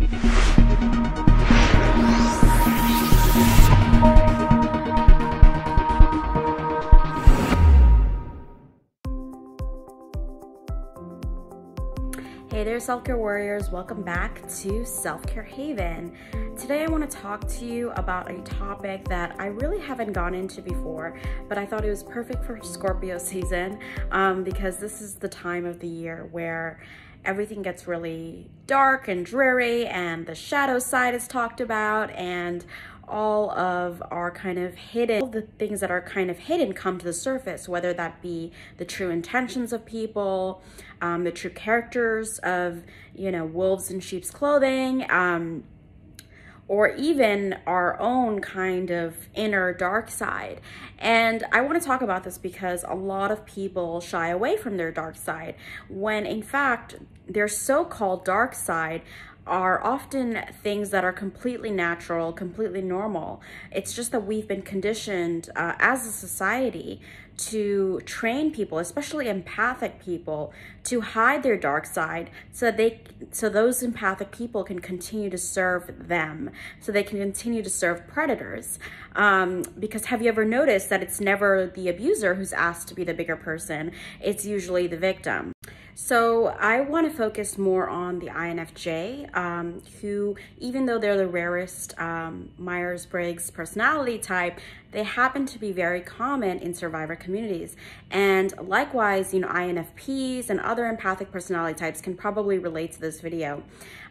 Hey there, self-care warriors. Welcome back to Self-Care Haven. Today I want to talk to you about a topic that I really haven't gone into before, but I thought it was perfect for Scorpio season because this is the time of the year where everything gets really dark and dreary and the shadow side is talked about, and all of our kind of hidden, all the things that are kind of hidden come to the surface, whether that be the true intentions of people, the true characters of, wolves in sheep's clothing, or even our own kind of inner dark side. And I want to talk about this because a lot of people shy away from their dark side, when in fact their so-called dark side are often things that are completely natural, completely normal. It's just that we've been conditioned as a society to train people, especially empathic people, to hide their dark side so those empathic people can continue to serve them, so they can continue to serve predators. Because have you ever noticed that it's never the abuser who's asked to be the bigger person? It's usually the victim. So I want to focus more on the INFJ, who, even though they're the rarest Myers-Briggs personality type, they happen to be very common in survivor communities. And likewise, INFPs and other empathic personality types can probably relate to this video.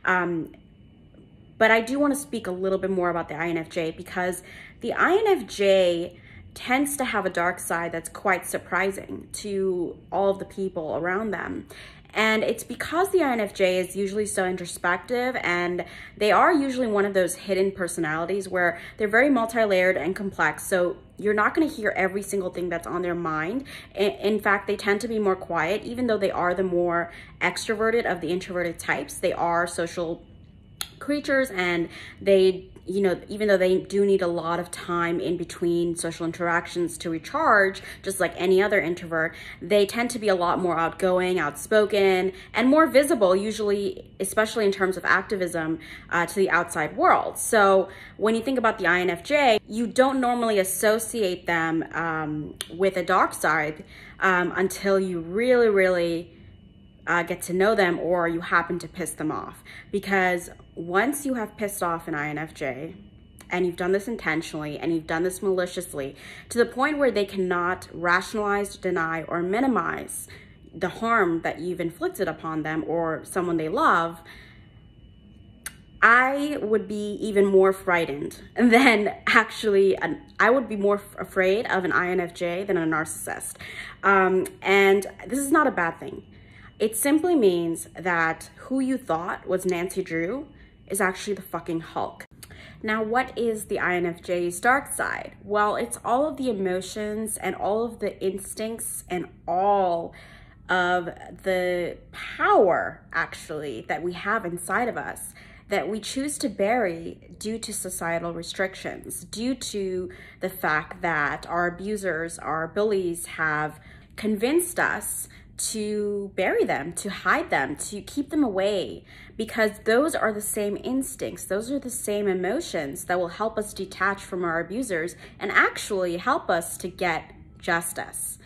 But I do want to speak a little bit more about the INFJ, because the INFJ tends to have a dark side that's quite surprising to all of the people around them. And it's because the INFJ is usually so introspective, and they are usually one of those hidden personalities where they're very multi-layered and complex. So you're not going to hear every single thing that's on their mind. In fact, they tend to be more quiet, even though they are the more extroverted of the introverted types. They are social creatures, and they, even though they do need a lot of time in between social interactions to recharge, just like any other introvert, they tend to be a lot more outgoing, outspoken, and more visible, usually, especially in terms of activism, to the outside world. So when you think about the INFJ, you don't normally associate them with a dark side until you really get to know them, or you happen to piss them off. Because once you have pissed off an INFJ, and you've done this intentionally, and you've done this maliciously, to the point where they cannot rationalize, deny, or minimize the harm that you've inflicted upon them or someone they love, I would be even more frightened than I would be more afraid of an INFJ than a narcissist. And this is not a bad thing. It simply means that who you thought was Nancy Drew is actually the fucking Hulk. Now, what is the INFJ's dark side? Well, it's all of the emotions and all of the instincts and all of the power, actually, that we have inside of us that we choose to bury due to societal restrictions, due to the fact that our abusers, our bullies have convinced us to bury them, to hide them, to keep them away, because those are the same instincts, those are the same emotions that will help us detach from our abusers and actually help us to get justice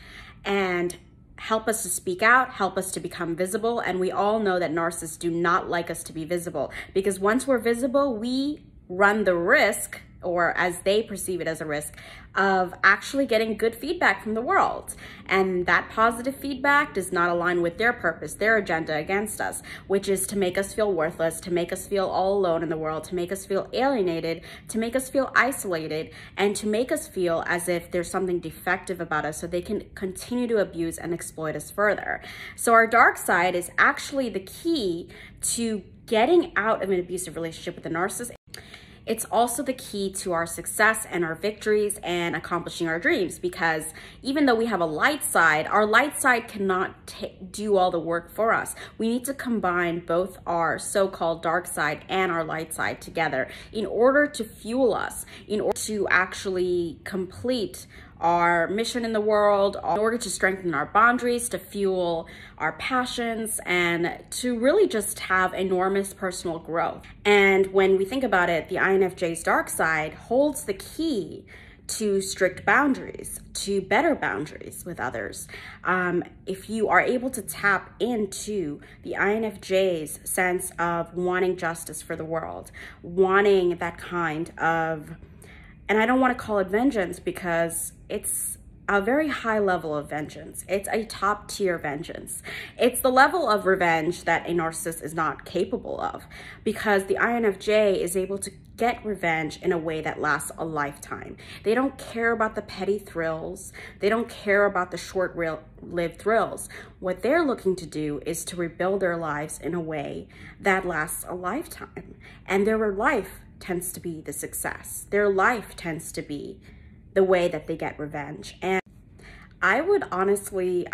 and help us to speak out, help us to become visible. And we all know that narcissists do not like us to be visible, because once we're visible, we run the risk, or as they perceive it as a risk, of actually getting good feedback from the world. And that positive feedback does not align with their purpose, their agenda against us, which is to make us feel worthless, to make us feel all alone in the world, to make us feel alienated, to make us feel isolated, and to make us feel as if there's something defective about us so they can continue to abuse and exploit us further. So our dark side is actually the key to getting out of an abusive relationship with a narcissist. It's also the key to our success and our victories and accomplishing our dreams, because even though we have a light side, our light side cannot do all the work for us. We need to combine both our so-called dark side and our light side together in order to fuel us, in order to actually complete our mission in the world, in order to strengthen our boundaries, to fuel our passions, and to really just have enormous personal growth. And when we think about it, the INFJ's dark side holds the key to strict boundaries, to better boundaries with others. If you are able to tap into the INFJ's sense of wanting justice for the world, wanting that kind of, and I don't want to call it vengeance because it's a very high level of vengeance. It's a top tier vengeance. It's the level of revenge that a narcissist is not capable of, because the INFJ is able to get revenge in a way that lasts a lifetime. They don't care about the petty thrills. They don't care about the short-lived thrills. What they're looking to do is to rebuild their lives in a way that lasts a lifetime. And their life tends to be the success. Their life tends to be the way that they get revenge. And I would honestly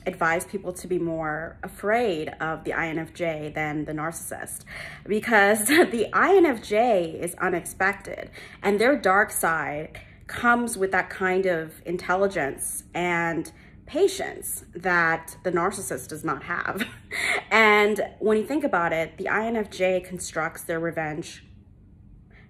advise people to be more afraid of the INFJ than the narcissist, because the INFJ is unexpected, and their dark side comes with that kind of intelligence and patience that the narcissist does not have. And when you think about it, the INFJ constructs their revenge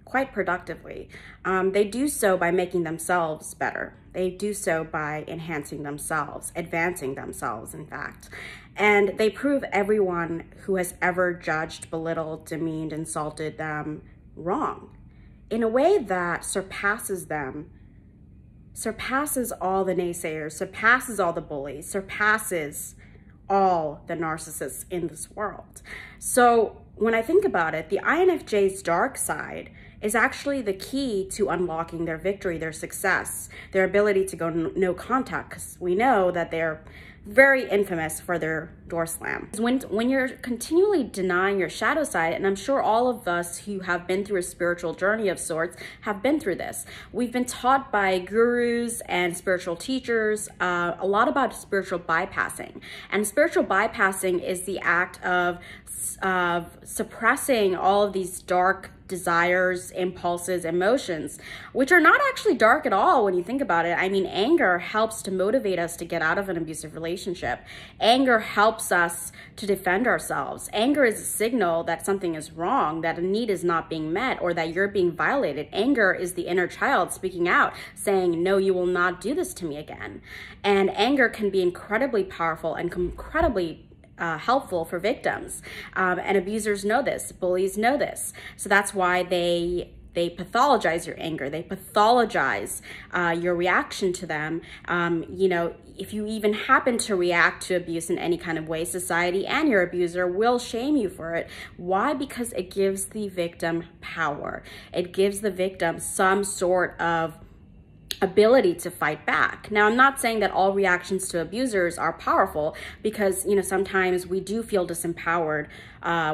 quite productively. They do so by making themselves better. They do so by enhancing themselves, advancing themselves, in fact. And they prove everyone who has ever judged, belittled, demeaned, insulted them wrong in a way that surpasses them, surpasses all the naysayers, surpasses all the bullies, surpasses all the narcissists in this world. So when I think about it, the INFJ's dark side is actually the key to unlocking their victory, their success, their ability to go no contact, because we know that they're very infamous for their door slam. When you're continually denying your shadow side, and I'm sure all of us who have been through a spiritual journey of sorts have been through this. We've been taught by gurus and spiritual teachers a lot about spiritual bypassing. And spiritual bypassing is the act of suppressing all of these dark desires, impulses, emotions, which are not actually dark at all when you think about it. I mean, anger helps to motivate us to get out of an abusive relationship. Anger helps us to defend ourselves. Anger is a signal that something is wrong, that a need is not being met, or that you're being violated. Anger is the inner child speaking out, saying, no, you will not do this to me again. And anger can be incredibly powerful and incredibly helpful for victims. And abusers know this, bullies know this. So that's why they pathologize your anger. They pathologize your reaction to them. You know, if you even happen to react to abuse in any kind of way, society and your abuser will shame you for it. Why? Because it gives the victim power. It gives the victim some sort of ability to fight back. Now, I'm not saying that all reactions to abusers are powerful, because, you know, sometimes we do feel disempowered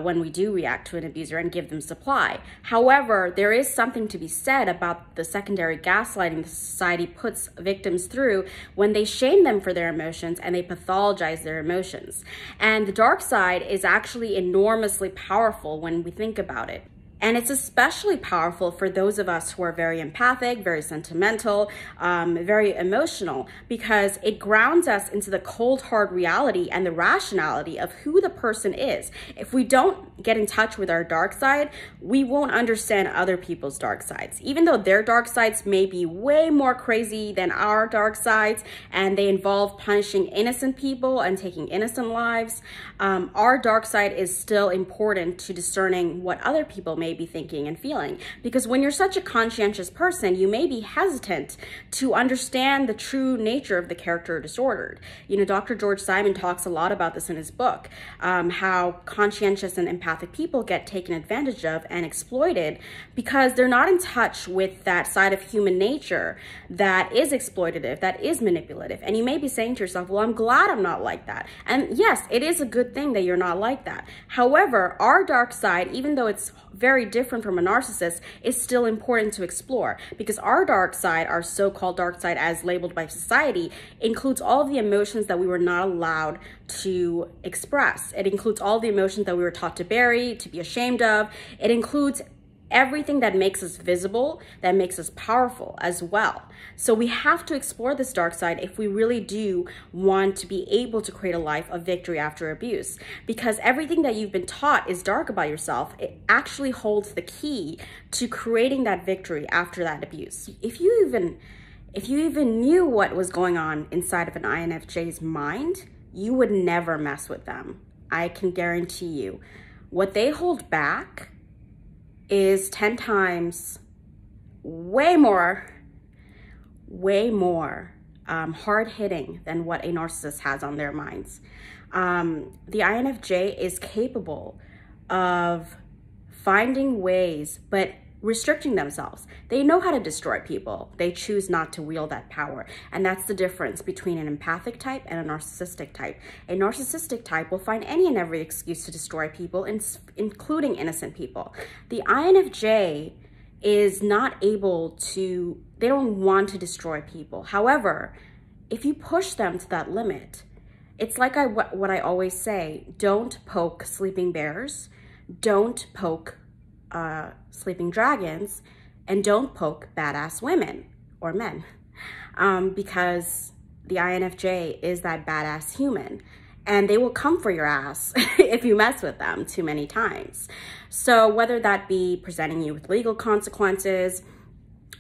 when we do react to an abuser and give them supply. However, there is something to be said about the secondary gaslighting the society puts victims through when they shame them for their emotions and they pathologize their emotions. And the dark side is actually enormously powerful when we think about it. And it's especially powerful for those of us who are very empathic, very sentimental, very emotional, because it grounds us into the cold, hard reality and the rationality of who the person is. If we don't get in touch with our dark side, we won't understand other people's dark sides. Even though their dark sides may be way more crazy than our dark sides, and they involve punishing innocent people and taking innocent lives, our dark side is still important to discerning what other people may be thinking and feeling. Because when you're such a conscientious person, you may be hesitant to understand the true nature of the character disordered. You know, Dr. George Simon talks a lot about this in his book, how conscientious and empathic people get taken advantage of and exploited because they're not in touch with that side of human nature that is exploitative, that is manipulative. And you may be saying to yourself, well, I'm glad I'm not like that. And yes, it is a good thing that you're not like that. However, our dark side, even though it's very different from a narcissist, is still important to explore, because our dark side, our so-called dark side as labeled by society, includes all of the emotions that we were not allowed to express. It includes all the emotions that we were taught to bury, to be ashamed of. It includes everything that makes us visible, that makes us powerful as well. So we have to explore this dark side if we really do want to be able to create a life of victory after abuse. Because everything that you've been taught is dark about yourself, it actually holds the key to creating that victory after that abuse. If you even knew what was going on inside of an INFJ's mind, you would never mess with them. I can guarantee you. What they hold back is 10 times way more hard-hitting than what a narcissist has on their minds. The INFJ is capable of finding ways, but restricting themselves. They know how to destroy people. They choose not to wield that power. And that's the difference between an empathic type and a narcissistic type. A narcissistic type will find any and every excuse to destroy people, including innocent people. The INFJ is not able to, they don't want to destroy people. However, if you push them to that limit, it's like what I always say, don't poke sleeping bears, don't poke sleeping dragons, and don't poke badass women or men, because the INFJ is that badass human, and they will come for your ass if you mess with them too many times. So whether that be presenting you with legal consequences,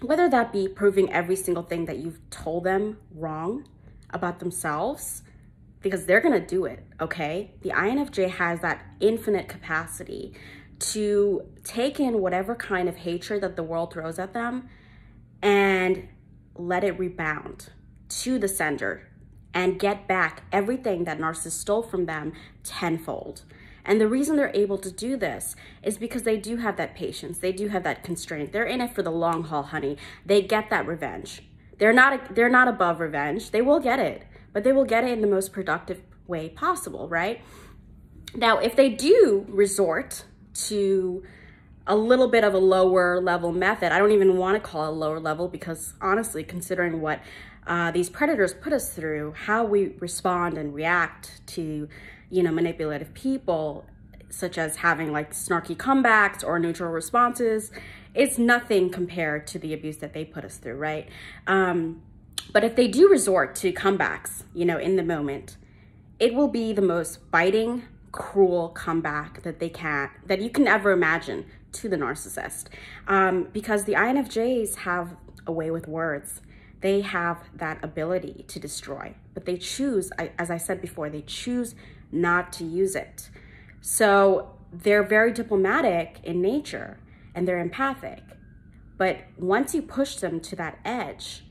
whether that be proving every single thing that you've told them wrong about themselves, because they're gonna do it, okay? The INFJ has that infinite capacity to take in whatever kind of hatred that the world throws at them and let it rebound to the sender and get back everything that narcissists stole from them tenfold. And the reason they're able to do this is because they do have that patience. They do have that constraint. They're in it for the long haul, honey. They get that revenge. They're not above revenge. They will get it, but they will get it in the most productive way possible, right? Now, if they do resort to a little bit of a lower level method, I don't even want to call it a lower level, because honestly, considering what these predators put us through, how we respond and react to, manipulative people, such as having like snarky comebacks or neutral responses, it's nothing compared to the abuse that they put us through, right? But if they do resort to comebacks, in the moment, it will be the most biting, cruel comeback that you can ever imagine to the narcissist, because the INFJs have a way with words. They have that ability to destroy, but they choose, as I said before, they choose not to use it. So they're very diplomatic in nature and they're empathic, but once you push them to that edge,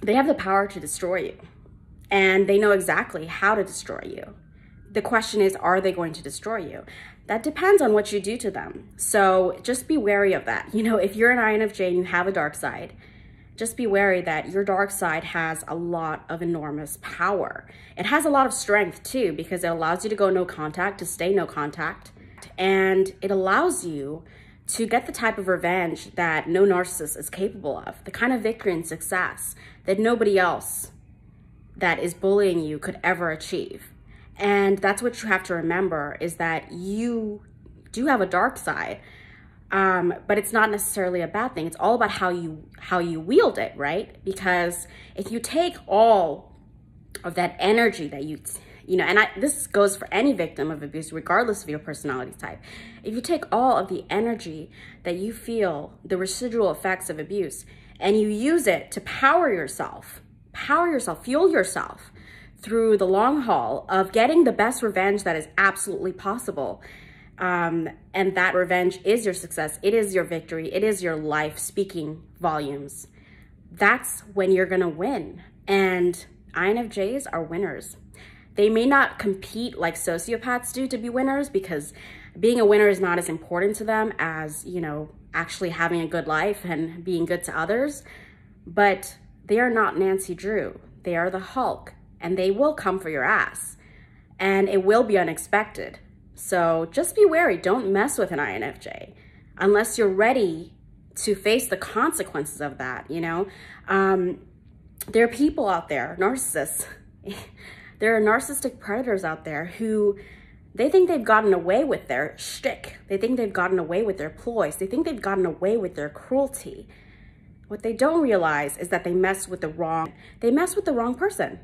they have the power to destroy you, and they know exactly how to destroy you. The question is, are they going to destroy you? That depends on what you do to them. So just be wary of that. If you're an INFJ and you have a dark side, just be wary that your dark side has a lot of enormous power. It has a lot of strength too, because it allows you to go no contact, to stay no contact. And it allows you to get the type of revenge that no narcissist is capable of, the kind of victory and success that nobody else that is bullying you could ever achieve. And that's what you have to remember, is that you do have a dark side, but it's not necessarily a bad thing. It's all about how you wield it, right? Because if you take all of that energy that this goes for any victim of abuse, regardless of your personality type. If you take all of the energy that you feel, the residual effects of abuse, and you use it to fuel yourself through the long haul of getting the best revenge that is absolutely possible. And that revenge is your success. It is your victory. It is your life speaking volumes. That's when you're going to win. And INFJs are winners. They may not compete like sociopaths do to be winners, because being a winner is not as important to them as, actually having a good life and being good to others. But they are not Nancy Drew. They are the Hulk. And they will come for your ass, and it will be unexpected. So just be wary. Don't mess with an INFJ unless you're ready to face the consequences of that. There are people out there, narcissists. There are narcissistic predators out there who They think they've gotten away with their shtick. They think they've gotten away with their ploys. They think they've gotten away with their cruelty. What they don't realize is that they mess with the wrong person.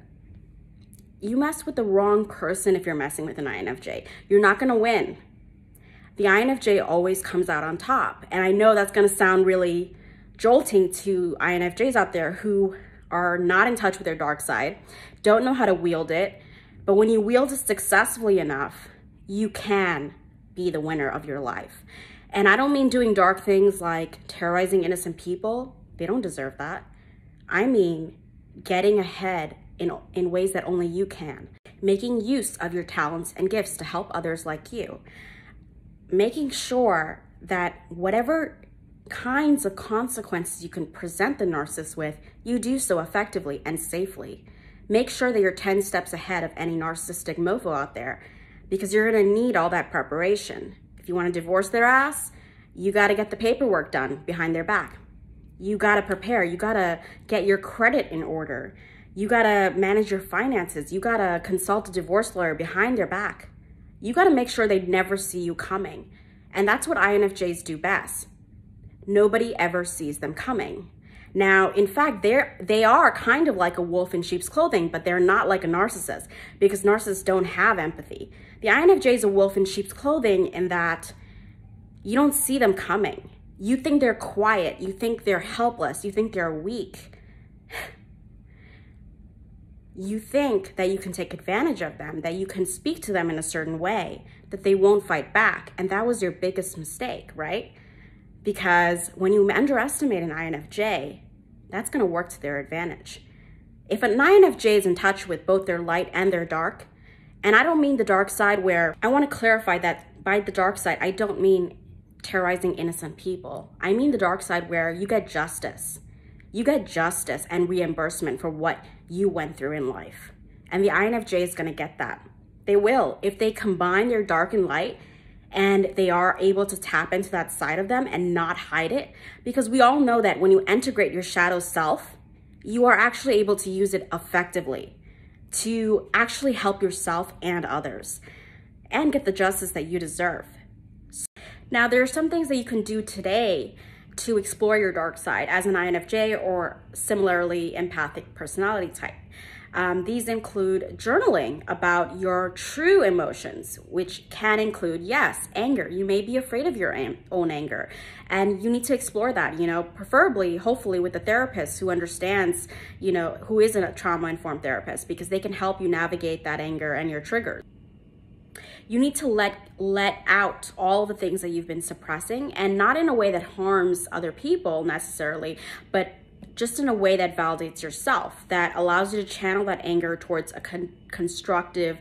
You mess with the wrong person if you're messing with an INFJ. You're not gonna win. The INFJ always comes out on top. And I know that's gonna sound really jolting to INFJs out there who are not in touch with their dark side, don't know how to wield it, but when you wield it successfully enough, you can be the winner of your life. And I don't mean doing dark things like terrorizing innocent people. They don't deserve that. I mean getting ahead in ways that only you can. Making use of your talents and gifts to help others like you. Making sure that whatever kinds of consequences you can present the narcissist with, you do so effectively and safely. Make sure that you're 10 steps ahead of any narcissistic mofo out there, because you're gonna need all that preparation. If you wanna divorce their ass, you gotta get the paperwork done behind their back. You gotta prepare, you gotta get your credit in order. You gotta manage your finances. You gotta consult a divorce lawyer behind their back. You gotta make sure they never see you coming. And that's what INFJs do best. Nobody ever sees them coming. Now, in fact, they are kind of like a wolf in sheep's clothing, but they're not like a narcissist, because narcissists don't have empathy. The INFJ is a wolf in sheep's clothing in that you don't see them coming. You think they're quiet. You think they're helpless. You think they're weak. You think that you can take advantage of them, that you can speak to them in a certain way, that they won't fight back. And that was your biggest mistake, right? Because when you underestimate an INFJ, that's going to work to their advantage. If an INFJ is in touch with both their light and their dark, and I don't mean the dark side where, I want to clarify that by the dark side, I don't mean terrorizing innocent people. I mean the dark side where you get justice. You get justice and reimbursement for what you went through in life. And the INFJ is going to get that. They will. If they combine their dark and light, and they are able to tap into that side of them and not hide it. Because we all know that when you integrate your shadow self, you are actually able to use it effectively to actually help yourself and others and get the justice that you deserve. Now, there are some things that you can do today to explore your dark side as an INFJ or similarly empathic personality type. These include journaling about your true emotions, which can include, yes, anger. You may be afraid of your own anger, and you need to explore that, preferably, hopefully with a therapist who understands, who is a trauma-informed therapist, because they can help you navigate that anger and your triggers. You need to let out all the things that you've been suppressing, and not in a way that harms other people necessarily, but just in a way that validates yourself, that allows you to channel that anger towards a constructive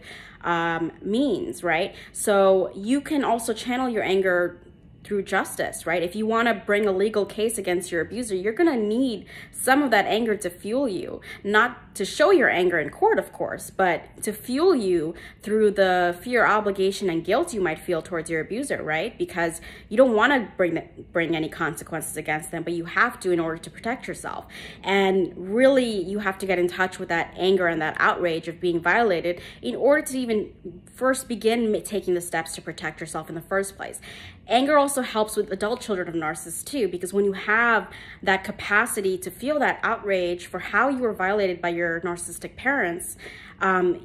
means, right? So you can also channel your anger through justice, right? If you want to bring a legal case against your abuser, you're going to need some of that anger to fuel you, not to show your anger in court, of course, but to fuel you through the fear, obligation, and guilt you might feel towards your abuser, right? Because you don't want to bring any consequences against them, but you have to in order to protect yourself. And really, you have to get in touch with that anger and that outrage of being violated in order to even first begin taking the steps to protect yourself in the first place. Anger also helps with adult children of narcissists too, because when you have that capacity to feel that outrage for how you were violated by your narcissistic parents,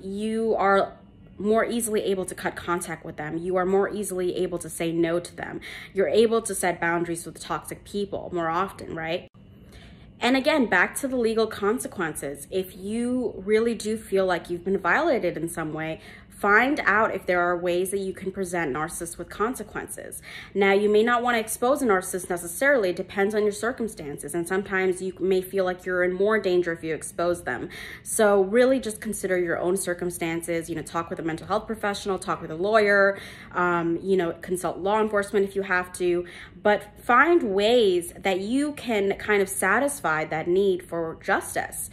you are more easily able to cut contact with them. You are more easily able to say no to them. You're able to set boundaries with toxic people more often, right? And again, back to the legal consequences. If you really do feel like you've been violated in some way, find out if there are ways that you can present narcissists with consequences. Now, you may not want to expose a narcissist necessarily. It depends on your circumstances. And sometimes you may feel like you're in more danger if you expose them. So really just consider your own circumstances, talk with a mental health professional, talk with a lawyer, consult law enforcement if you have to, but find ways that you can kind of satisfy that need for justice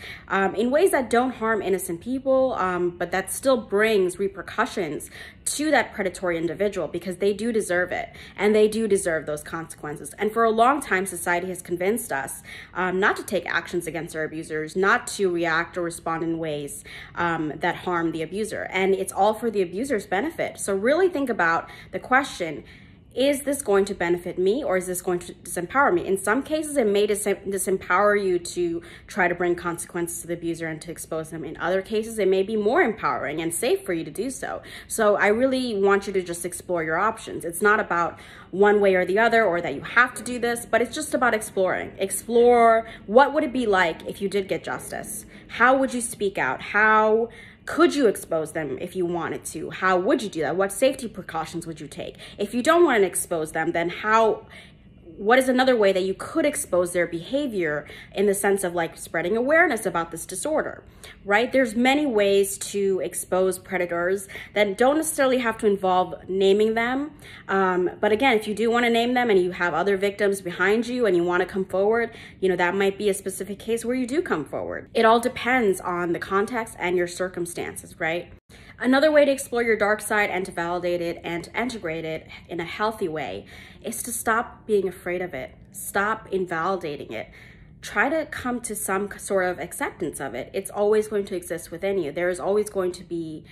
in ways that don't harm innocent people, but that still brings repercussions repercussions to that predatory individual, because they do deserve it, and they do deserve those consequences. And for a long time, society has convinced us not to take actions against our abusers, not to react or respond in ways that harm the abuser. And it's all for the abuser's benefit. So really think about the question, is this going to benefit me, or is this going to disempower me? In some cases, it may disempower you to try to bring consequences to the abuser and to expose them. In other cases, it may be more empowering and safe for you to do so. So I really want you to just explore your options. It's not about one way or the other, or that you have to do this, but it's just about exploring. Explore, what would it be like if you did get justice? How would you speak out? How could you expose them if you wanted to? How would you do that? What safety precautions would you take? If you don't want to expose them, then what is another way that you could expose their behavior, in the sense of like spreading awareness about this disorder, right? There's many ways to expose predators that don't necessarily have to involve naming them. But again, if you do want to name them and you have other victims behind you and you want to come forward, you know, that might be a specific case where you do come forward. It all depends on the context and your circumstances, right? Another way to explore your dark side and to validate it and to integrate it in a healthy way is to stop being afraid of it. Stop invalidating it. Try to come to some sort of acceptance of it. It's always going to exist within you. There is always going to be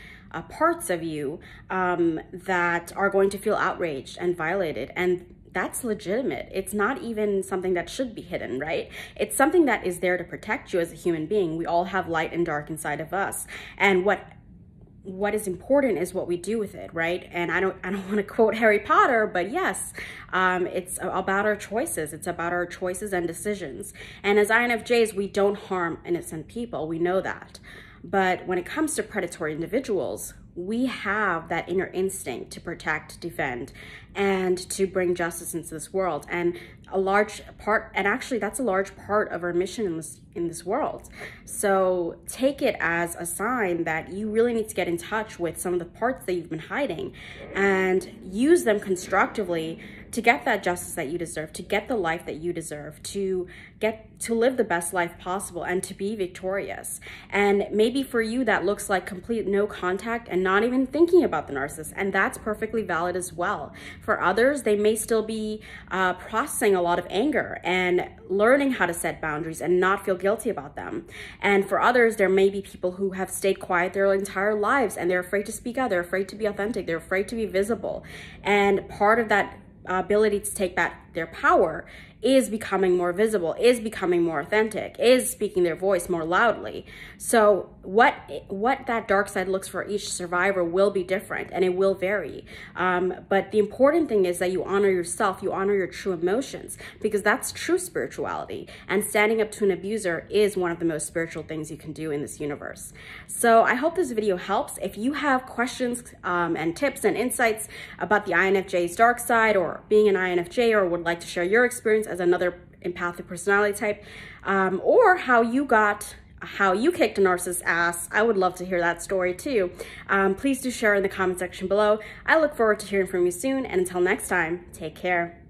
parts of you that are going to feel outraged and violated, and that's legitimate. It's not even something that should be hidden, right? It's something that is there to protect you as a human being. We all have light and dark inside of us, and what is important is what we do with it, right? And I don't want to quote Harry Potter, but yes, it's about our choices. It's about our choices and decisions. And as INFJs, we don't harm innocent people. We know that. But when it comes to predatory individuals, we have that inner instinct to protect, defend, and to bring justice into this world. And a large part, and actually that's a large part of our mission in this world. So take it as a sign that you really need to get in touch with some of the parts that you've been hiding and use them constructively to get that justice that you deserve, to get the life that you deserve, to live the best life possible, and to be victorious. And maybe for you, that looks like complete no contact and not even thinking about the narcissist, and that's perfectly valid as well. For others, they may still be processing a lot of anger and learning how to set boundaries and not feel guilty about them. And for others, there may be people who have stayed quiet their entire lives, and they're afraid to speak out, they're afraid to be authentic, they're afraid to be visible. And part of that ability to take back their power is becoming more visible, is becoming more authentic, is speaking their voice more loudly. So what that dark side looks for each survivor will be different, and it will vary. But the important thing is that you honor yourself, you honor your true emotions, because that's true spirituality. And standing up to an abuser is one of the most spiritual things you can do in this universe. So I hope this video helps. If you have questions and tips and insights about the INFJ's dark side, or being an INFJ, or would like to share your experience as another empathic personality type, or how you kicked a narcissist's ass, I would love to hear that story too. Please do share in the comment section below. I look forward to hearing from you soon, and until next time, take care.